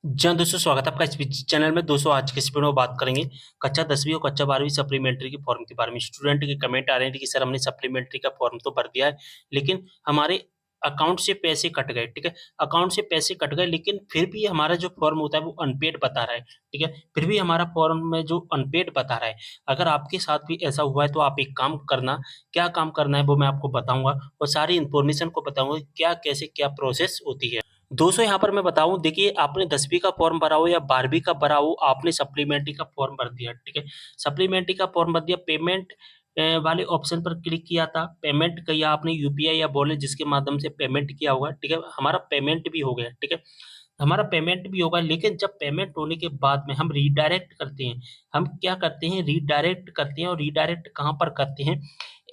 जी हाँ, दोस्तों स्वागत है आपका इस चैनल में। दोस्तों आज के इस वीडियो में बात करेंगे कक्षा 10वीं और कक्षा 12वीं सप्लीमेंट्री के फॉर्म के बारे में। स्टूडेंट के कमेंट आ रहे थे कि सर हमने सप्लीमेंट्री का फॉर्म तो भर दिया है, लेकिन हमारे अकाउंट से पैसे कट गए, ठीक है? अकाउंट से पैसे कट गए लेकिन फिर भी हमारा जो फॉर्म होता है वो अनपेड बता रहा है, ठीक है? फिर भी हमारा फॉर्म में जो अनपेड बता रहा है। अगर आपके साथ भी ऐसा हुआ है तो आप एक काम करना, क्या काम करना है वो मैं आपको बताऊँगा और सारी इन्फॉर्मेशन को बताऊँगा क्या कैसे क्या प्रोसेस होती है। दोस्तों यहाँ पर मैं बताऊँ, देखिए आपने 10वीं का फॉर्म भरा हो या 12वीं का भरा हो, आपने सप्लीमेंट्री का फॉर्म भर दिया, ठीक है? सप्लीमेंट्री का फॉर्म भर दिया, पेमेंट वाले ऑप्शन पर क्लिक किया था, पेमेंट किया आपने यूपीआई या वॉलेट जिसके माध्यम से पेमेंट किया होगा, ठीक है? हमारा पेमेंट भी हो गया, ठीक है? हमारा पेमेंट भी होगा, लेकिन जब पेमेंट होने के बाद में हम रीडायरेक्ट करते हैं, हम क्या करते हैं रीडायरेक्ट करते हैं और रीडायरेक्ट कहाँ पर करते हैं?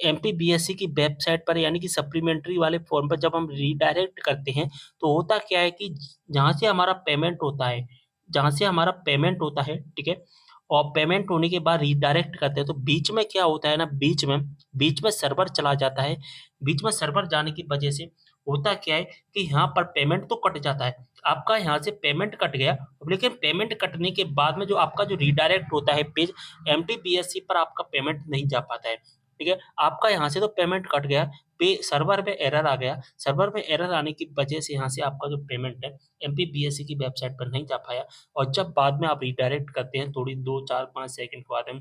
एमपीबीएससी की वेबसाइट पर यानी कि सप्लीमेंट्री वाले फॉर्म पर जब हम रीडायरेक्ट करते हैं, तो होता क्या है कि जहाँ से हमारा पेमेंट होता है, जहाँ से हमारा पेमेंट होता है, ठीक है? और पेमेंट होने के बाद रीडायरेक्ट करते हैं, तो बीच में क्या होता है ना, बीच में सर्वर चला जाता है। बीच में सर्वर जाने की वजह से होता क्या है कि यहाँ पर पेमेंट तो कट जाता है। आपका यहाँ से पेमेंट कट गया, लेकिन पेमेंट कटने के बाद में जो आपका जो रीडायरेक्ट होता है पेज, एमपीबीएससी पर आपका पेमेंट नहीं जा पाता है, ठीक है? आपका यहाँ से तो पेमेंट कट गया, पे सर्वर में एरर आ गया, सर्वर में एरर आने की वजह से यहाँ से आपका जो पेमेंट है एमपीबीएससी की वेबसाइट पर नहीं जा पाया और जब बाद में आप रीडायरेक्ट करते हैं थोड़ी 2, 4, 5 सेकंड के बाद में,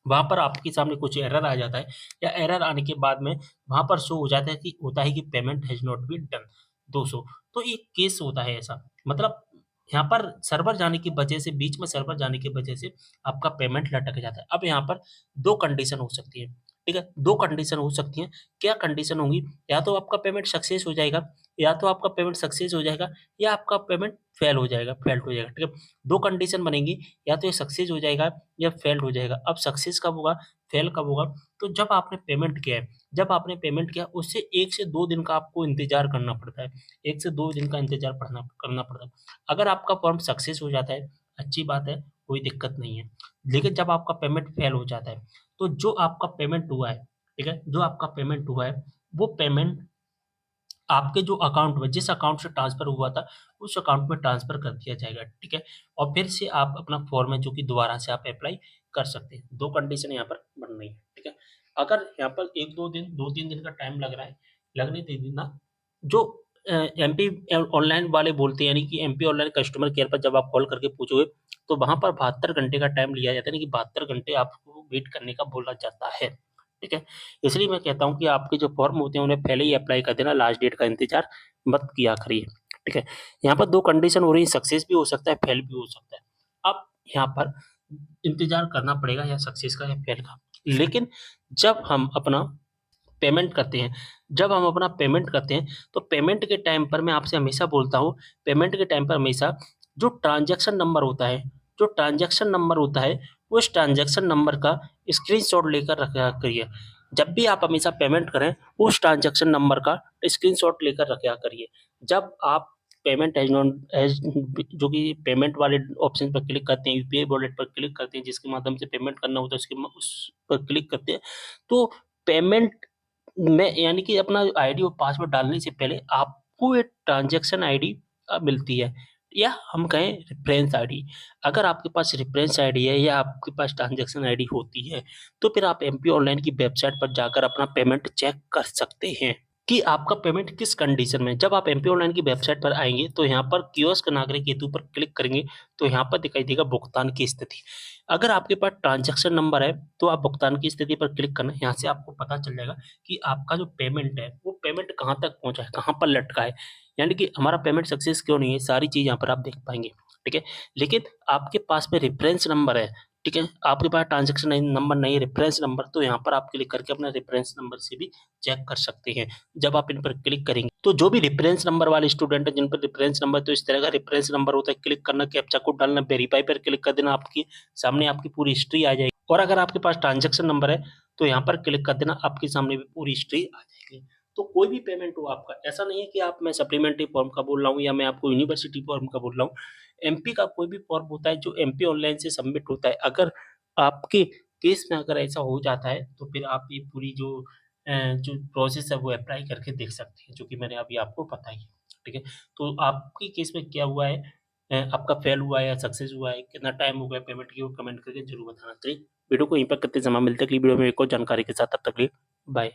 वहाँ पर आपके सामने कुछ एरर आ जाता है या एरर आने के बाद में वहाँ पर शो हो जाता है कि payment has not been done 200। तो एक केस होता है ऐसा, मतलब यहाँ पर सर्वर जाने की वजह से, बीच में सर्वर जाने की वजह से आपका पेमेंट लटक जाता है। अब यहाँ पर 2 कंडीशन हो सकती है, ठीक है? 2 कंडीशन हो सकती हैं। क्या कंडीशन होंगी? या तो आपका पेमेंट सक्सेस हो जाएगा, या तो आपका पेमेंट सक्सेस हो जाएगा या आपका पेमेंट फेल्ड हो जाएगा, ठीक है? 2 कंडीशन बनेंगी, या तो ये सक्सेस हो जाएगा या फेल्ड हो जाएगा। अब सक्सेस कब होगा, फेल कब होगा? तो जब आपने पेमेंट किया है, जब आपने पेमेंट किया उससे 1 से 2 दिन का आपको इंतज़ार करना पड़ता है। 1 से 2 दिन का इंतज़ार करना पड़ता है। अगर आपका फॉर्म सक्सेस हो जाता है, अच्छी बात है, कोई दिक्कत नहीं है। लेकिन जब आपका पेमेंट फेल हो जाता है, तो जो आपका पेमेंट हुआ है, ठीक है? जो आपका पेमेंट हुआ है, वो पेमेंट आपके जो अकाउंट में, जिस अकाउंट से ट्रांसफ़र हुआ था, उस अकाउंट में ट्रांसफ़र कर दिया जाएगा, ठीक है? और फिर से आप अपना फॉर्म है जो कि दोबारा से आप अप्लाई कर सकते हैं। 2 कंडीशन यहाँ पर बन रही है, ठीक है? अगर यहाँ पर 1-2 दिन, 2-3 दिन का टाइम लग रहा है, लगने दे देना। जो एमपी ऑनलाइन वाले बोलते हैं, यानी कि एमपी ऑनलाइन कस्टमर केयर पर जब आप कॉल करके पूछोगे, तो वहाँ पर 72 घंटे का टाइम लिया जाता है, यानी कि 72 घंटे आपको वेट करने का बोला जाता है, ठीक है? इसलिए मैं कहता हूँ कि आपके जो फॉर्म होते हैं उन्हें पहले ही अप्लाई कर देना, लास्ट डेट का इंतज़ार मत किया करिए, ठीक है? यहाँ पर 2 कंडीशन हो रही है, सक्सेस भी हो सकता है, फेल भी हो सकता है। अब यहाँ पर इंतज़ार करना पड़ेगा या सक्सेस का या फेल का। लेकिन जब हम अपना पेमेंट करते हैं, जब हम अपना पेमेंट करते हैं, तो पेमेंट के टाइम पर मैं आपसे हमेशा बोलता हूँ, पेमेंट के टाइम पर हमेशा जो ट्रांज़ैक्शन नंबर होता है, जो ट्रांज़ैक्शन नंबर होता है, उस ट्रांज़ैक्शन नंबर का स्क्रीनशॉट लेकर रखा करिए। जब भी आप हमेशा पेमेंट करें, उस ट्रांज़ैक्शन नंबर का स्क्रीनशॉट लेकर रखा करिए। जब आप पेमेंट हैज़ नॉट हैज़ जो कि पेमेंट वाले ऑप्शन पर क्लिक करते हैं, यूपीआई वॉलेट पर क्लिक करते हैं, जिसके माध्यम से पेमेंट करना होता है, उस पर क्लिक करते हैं, तो पेमेंट में यानी कि अपना आईडी और पासवर्ड डालने से पहले आपको एक ट्रांज़ैक्शन आईडी मिलती है या हम कहें रेफ़रेंस आईडी। अगर आपके पास रेफ़रेंस आईडी है या आपके पास ट्रांज़ैक्शन आईडी होती है, तो फिर आप एमपी ऑनलाइन की वेबसाइट पर जाकर अपना पेमेंट चेक कर सकते हैं कि आपका पेमेंट किस कंडीशन में है। जब आप एमपी ऑनलाइन की वेबसाइट पर आएँगे, तो यहाँ पर कियोस्क नागरिक हेतु पर क्लिक करेंगे, तो यहाँ पर दिखाई देगा भुगतान की स्थिति। अगर आपके पास ट्रांज़ैक्शन नंबर है, तो आप भुगतान की स्थिति पर क्लिक करना, यहाँ से आपको पता चल जाएगा कि आपका जो पेमेंट है, वो पेमेंट कहाँ तक पहुँचा है, कहाँ पर लटका है। यानी कि हमारा पेमेंट सक्सेस क्यों नहीं है, सारी चीज़ यहाँ पर आप देख पाएँगे, ठीक है? लेकिन आपके पास में रेफ़रेंस नंबर है, ठीक है? आपके पास ट्रांज़ैक्शन नंबर नहीं है, रेफ़रेंस नंबर, तो यहाँ पर आप क्लिक करके अपना रेफ़रेंस नंबर से भी चेक कर सकते हैं। जब आप इन पर क्लिक करेंगे, तो जो भी रेफ़रेंस नंबर वाले स्टूडेंट हैं, जिन पर रेफ़रेंस नंबर, तो इस तरह का रेफ़रेंस नंबर होता है, क्लिक करना, कैप्चा कोड डालना, वेरीफाई पर क्लिक कर देना, आपकी सामने आपकी पूरी हिस्ट्री आ जाएगी। और अगर आपके पास ट्रांज़ैक्शन नंबर है, तो यहाँ पर क्लिक कर देना, आपके सामने भी पूरी हिस्ट्री आ जाएगी। तो कोई भी पेमेंट हो आपका, ऐसा नहीं है कि आप मैं सप्लीमेंट्री फॉर्म का बोल रहा हूँ या मैं आपको यूनिवर्सिटी फॉर्म का बोल रहा हूँ। एमपी का कोई भी फॉर्म होता है जो एमपी ऑनलाइन से सबमिट होता है, अगर आपके केस में अगर ऐसा हो जाता है, तो फिर आप ये पूरी जो प्रोसेस है वो अप्लाई करके देख सकते हैं, जो कि मैंने अभी आपको बताई है, ठीक है? तो आपके केस में क्या हुआ है, आपका फेल हुआ है या सक्सेस हुआ है, कितना टाइम हो गया पेमेंट किए हुए, कमेंट करके ज़रूर बताना। चलिए वीडियो को यहीं पर करते हैं समाप्त, मिलते हैं अगली वीडियो में एक और जानकारी के साथ, तब तक के लिए बाय।